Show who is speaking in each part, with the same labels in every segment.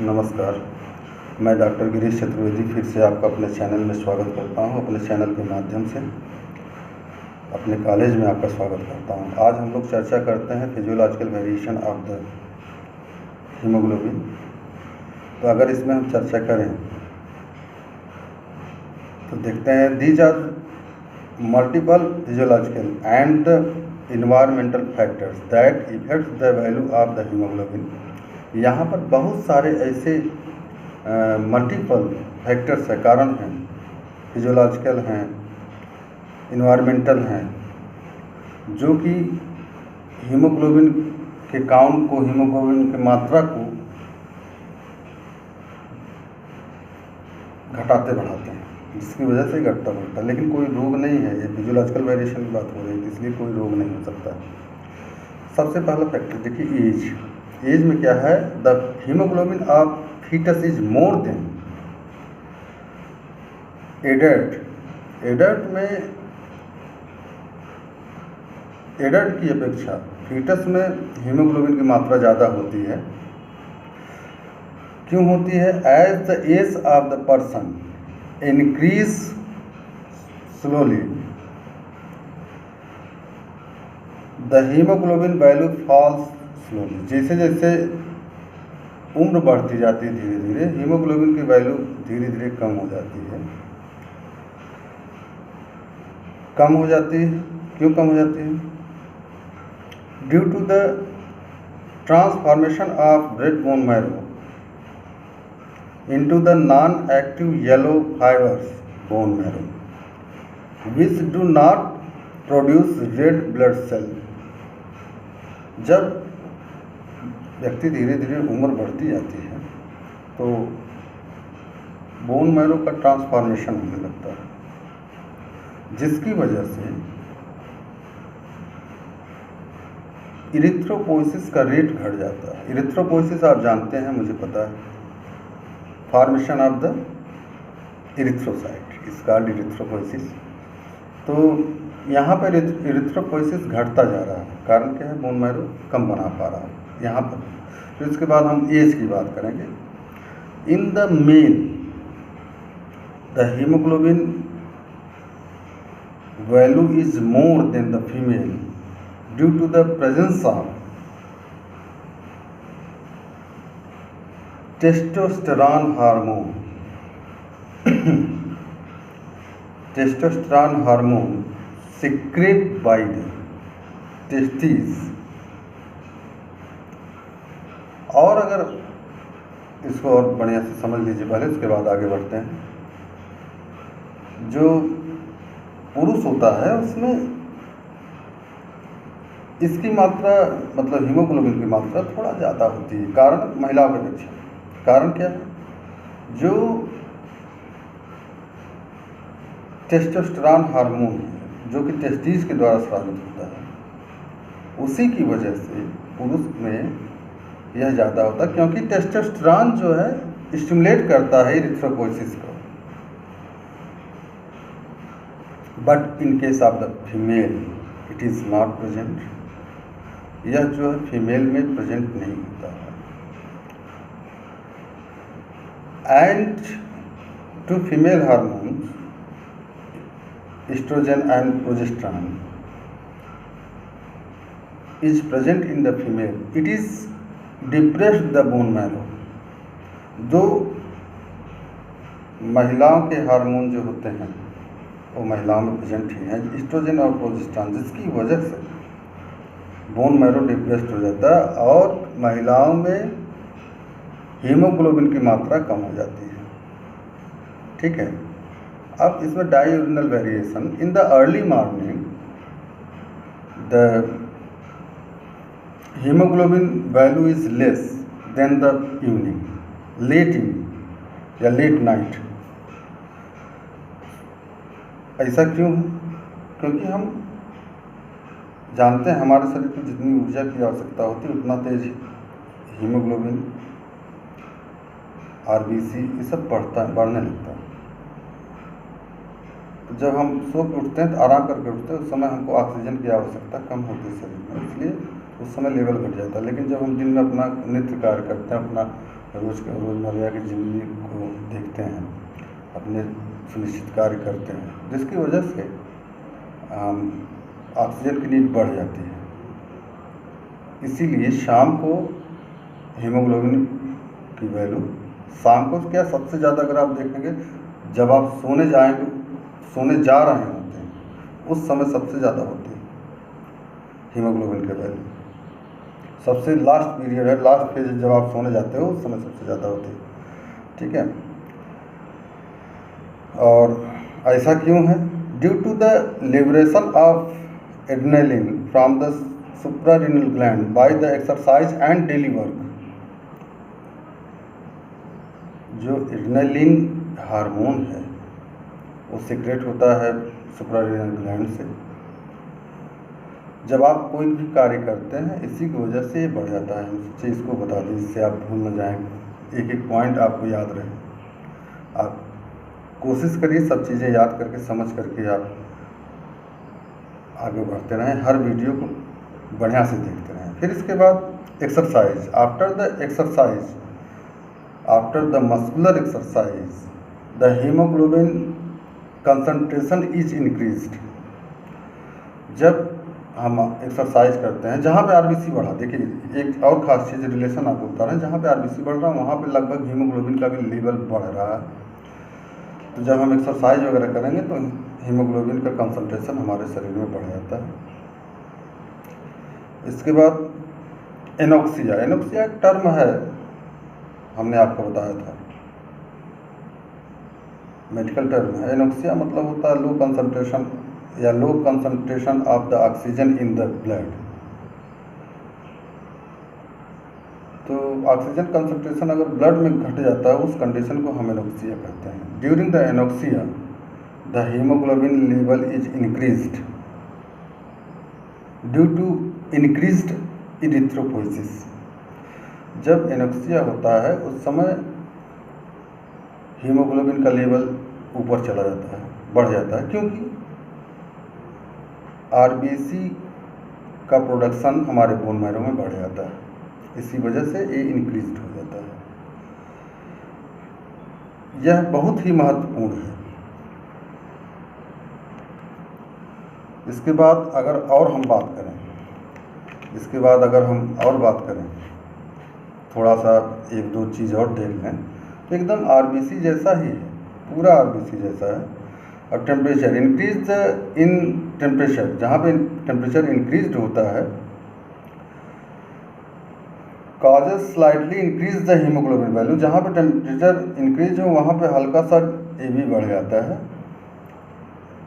Speaker 1: नमस्कार। मैं डॉक्टर गिरीश चतुर्वेदी फिर से आपका अपने चैनल में स्वागत करता हूं। अपने चैनल के माध्यम से अपने कॉलेज में आपका स्वागत करता हूं। आज हम लोग चर्चा करते हैं physiological variation of the haemoglobin. तो अगर इसमें हम चर्चा करें तो देखते हैं these are multiple physiological and environmental factors that affect the value of the haemoglobin. यहाँ पर बहुत सारे ऐसे मल्टीपल फैक्टर्स हैं, कारण हैं, फिजियोलॉजिकल हैं, इन्वायरमेंटल हैं, जो कि हीमोग्लोबिन के काउंट को, हीमोग्लोबिन की मात्रा को घटाते बढ़ाते हैं, जिसकी वजह से घटता बढ़ता है। लेकिन कोई रोग नहीं है, ये फिजियोलॉजिकल वेरिएशन की बात हो रही है, इसलिए कोई रोग नहीं हो सकता। सबसे पहला फैक्टर देखिए एज। एज में क्या है, the haemoglobin of foetus is more than adult. Adult की अपेक्षा फीटस में हीमोग्लोबिन की मात्रा ज़्यादा होती है। क्यों होती है? As the age of the person increase slowly the haemoglobin value falls slowly. जैसे जैसे उम्र बढ़ती जाती है, धीरे धीरे हीमोग्लोबिन की वैल्यू धीरे धीरे कम हो जाती है। कम हो जाती है, क्यों कम हो जाती है? Due to the transformation of red bone marrow into the non-active yellow fibers bone marrow, which do not produce red blood cell। जब व्यक्ति धीरे धीरे उम्र बढ़ती जाती है तो बोन मैरो का ट्रांसफॉर्मेशन होने लगता है, जिसकी वजह से इरिथ्रोपोइसिस का रेट घट जाता है। इरिथ्रोपोइसिस आप जानते हैं, मुझे पता है, formation of the erythrocyte is called erythropoiesis. तो यहाँ पर इरिथ्रोपोइसिस घटता जा रहा है, कारण क्या है? बोन मैरो कम बना पा रहा है यहाँ पर। तो इसके बाद हम एज की बात करेंगे। In the male the haemoglobin value is more than the female due to the presence of testosterone hormone. Testosterone hormone secreted by the testes। और अगर इसको और बढ़िया से समझ लीजिए पहले, उसके बाद आगे बढ़ते हैं। जो पुरुष होता है उसमें इसकी मात्रा, मतलब हीमोग्लोबिन की मात्रा थोड़ा ज़्यादा होती है, कारण महिलाओं की अपेक्षा। कारण क्या है? जो टेस्टोस्टेरॉन हार्मोन है, जो कि टेस्टिस के द्वारा स्रावित होता है, उसी की वजह से पुरुष में यह ज़्यादा होता है, क्योंकि टेस्टोस्टेरॉन जो है स्टिमुलेट करता है इरिथ्रोपोइसिस को। But in case of the female it is not present. यह जो है फीमेल में प्रेजेंट नहीं होता है। And two female hormones oestrogen and progesterone is present in the female, it is depressed the bone marrow। दो महिलाओं के हार्मोन जो होते हैं वो महिलाओं में प्रेजेंट ही हैं, एस्ट्रोजन और प्रोजेस्टेरॉन, जिसकी वजह से बोन मैरो डिप्रेस्ड हो जाता है और महिलाओं में हीमोग्लोबिन की मात्रा कम हो जाती है। ठीक है। अब इसमें diurnal variation. In the early morning the haemoglobin value is less than the evening, late evening या लेट नाइट। ऐसा क्यों? क्योंकि हम जानते हैं हमारे शरीर को जितनी ऊर्जा की आवश्यकता होती है उतना तेज हीमोग्लोबिन, आरबीसी, ये सब बढ़ने लगता है। तो जब हम सो के उठते हैं तो आराम करके उठते हैं, उस समय हमको ऑक्सीजन की आवश्यकता कम होती है शरीर में, इसलिए उस समय लेवल घट जाता है। लेकिन जब हम दिन में अपना नित्य कार्य करते हैं, अपना रोज़मर्रा की ज़िंदगी को देखते हैं, अपने सुनिश्चित कार्य करते हैं, जिसकी वजह से ऑक्सीजन की नीड बढ़ जाती है। इसीलिए शाम को हीमोग्लोबिन की वैल्यू शाम को क्या सबसे ज़्यादा, अगर आप देखेंगे जब आप सोने जा रहे होते हैं उस समय सबसे ज़्यादा होती है हीमोग्लोबिन की वैल्यू। सबसे लास्ट पीरियड है, लास्ट फेज जब आप सोने जाते हो उस समय सबसे ज़्यादा होती है, ठीक है। और ऐसा क्यों है? Due to the liberation of adrenaline from the suprarenal gland by the exercise and daily work. जो एड्रेनलिन हार्मोन है वो सीक्रेट होता है सुप्रारेनल ग्लैंड से। जब आप कोई भी कार्य करते हैं इसी की वजह से ये बढ़ जाता है। हम सोचिए इसको बता दें जिससे आप भूल न जाएं, एक एक पॉइंट आपको याद रहे। आप कोशिश करिए सब चीज़ें याद करके समझ करके आप आगे बढ़ते रहें, हर वीडियो को बढ़िया से देखते रहें। फिर इसके बाद exercise. After the muscular exercise the haemoglobin concentration is increased. जब हम एक्सरसाइज करते हैं जहाँ पे आरबीसी बढ़ा, देखिए एक और ख़ास चीज़ रिलेशन आपको बता रहे हैं, जहाँ पे आरबीसी बढ़ रहा है वहाँ पे लगभग हीमोग्लोबिन का भी लेवल बढ़ रहा है। तो जब हम एक्सरसाइज वगैरह करेंगे तो हीमोग्लोबिन का कंसंट्रेशन हमारे शरीर में बढ़ जाता है। इसके बाद एनोक्सिया एक टर्म है, हमने आपको बताया था, मेडिकल टर्म है। एनोक्सिया मतलब होता है low concentration of the oxygen in the blood. तो ऑक्सीजन कंसंट्रेशन अगर ब्लड में घट जाता है उस कंडीशन को हम एनोक्सिया कहते हैं। During the anoxia the haemoglobin level is increased due to increased erythropoiesis. जब एनोक्सिया होता है उस समय हीमोग्लोबिन का लेवल ऊपर चला जाता है, बढ़ जाता है, क्योंकि आरबीसी का प्रोडक्शन हमारे बोन मैरो में बढ़ जाता है, इसी वजह से ये इंक्रीज्ड हो जाता है। यह बहुत ही महत्वपूर्ण है। इसके बाद अगर हम बात करें थोड़ा सा एक दो चीज़ और देख लें तो एकदम आरबीसी जैसा ही है, पूरा आरबीसी जैसा है। और टेम्परेचर इंक्रीज इन टेम्परेचर, जहाँ पे टेम्परेचर इंक्रीज होता है causes slightly increase the haemoglobin value. जहाँ पे टेम्परेचर इंक्रीज हो वहाँ पे हल्का सा ए भी बढ़ जाता है।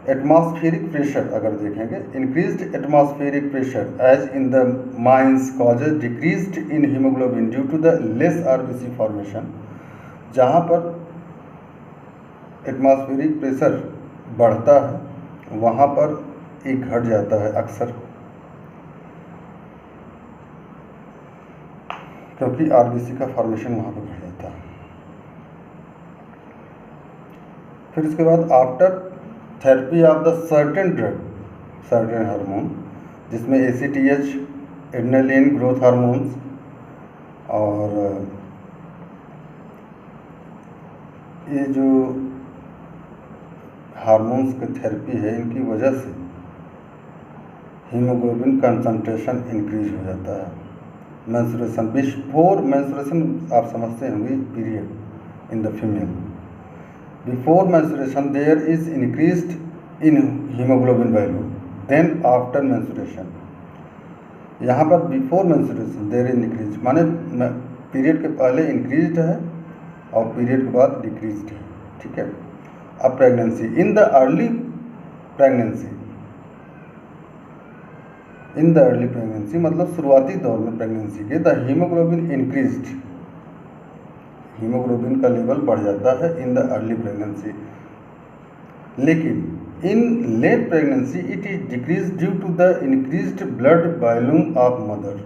Speaker 1: एटमॉस्फेरिक प्रेशर अगर देखेंगे, increased atmospheric pressure as in the mines causes decreased in haemoglobin due to the less RBC formation. जहाँ पर एटमॉस्फेरिक प्रेशर बढ़ता है वहाँ पर एक घट जाता है अक्सर, क्योंकि आरबीसी का फॉर्मेशन वहाँ पर घट जाता है। फिर इसके बाद after therapy of the certain hormone, जिसमें ACTH, एड्रेनलिन, ग्रोथ हार्मोन्स और ये जो हार्मोन्स की थेरेपी है, इनकी वजह से हीमोग्लोबिन कंसंट्रेशन इंक्रीज हो जाता है। मेंस्ट्रुएशन, बिफोर मेंस्ट्रुएशन आप समझते होंगे, period in the female. Before menstruation there is increased in haemoglobin value, then after menstruation. यहाँ पर before menstruation there is increase माने पीरियड के पहले इंक्रीज्ड है और पीरियड के बाद डिक्रीज्ड है, ठीक है। अब pregnancy, in the early pregnancy मतलब शुरुआती दौर में प्रेगनेंसी के, द हीमोग्लोबिन इंक्रीज्ड, हीमोग्लोबिन का लेवल बढ़ जाता है इन द अर्ली प्रेगनेंसी। लेकिन in late pregnancy it is decrease due to the increased blood volume of mother.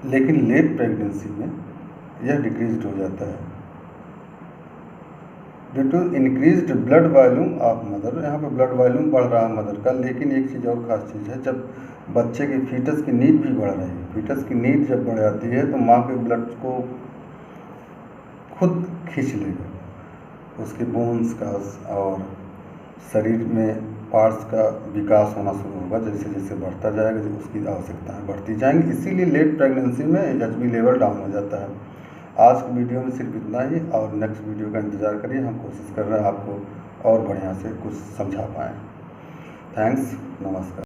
Speaker 1: लेकिन लेट प्रेगनेंसी में यह डिक्रीज्ड हो जाता है due to increased blood volume of mother, यहाँ पे ब्लड वॉल्यूम बढ़ रहा है मदर का, लेकिन एक चीज़ और ख़ास चीज़ है, जब बच्चे की फीटस की नीड भी बढ़ रही है, फीटस की नीड जब बढ़ जाती है तो माँ के ब्लड को खुद खींच लेगा, उसके बोन्स का और शरीर में पार्ट्स का विकास होना शुरू होगा। जैसे जैसे बढ़ता जाएगा उसकी आवश्यकताएं बढ़ती जाएंगी, इसीलिए लेट प्रेगनेंसी में एचबी लेवल डाउन हो जाता है। आज की वीडियो में सिर्फ इतना ही, और नेक्स्ट वीडियो का इंतज़ार करिए। हम कोशिश कर रहे हैं आपको और बढ़िया से कुछ समझा पाएँ। थैंक्स, नमस्कार।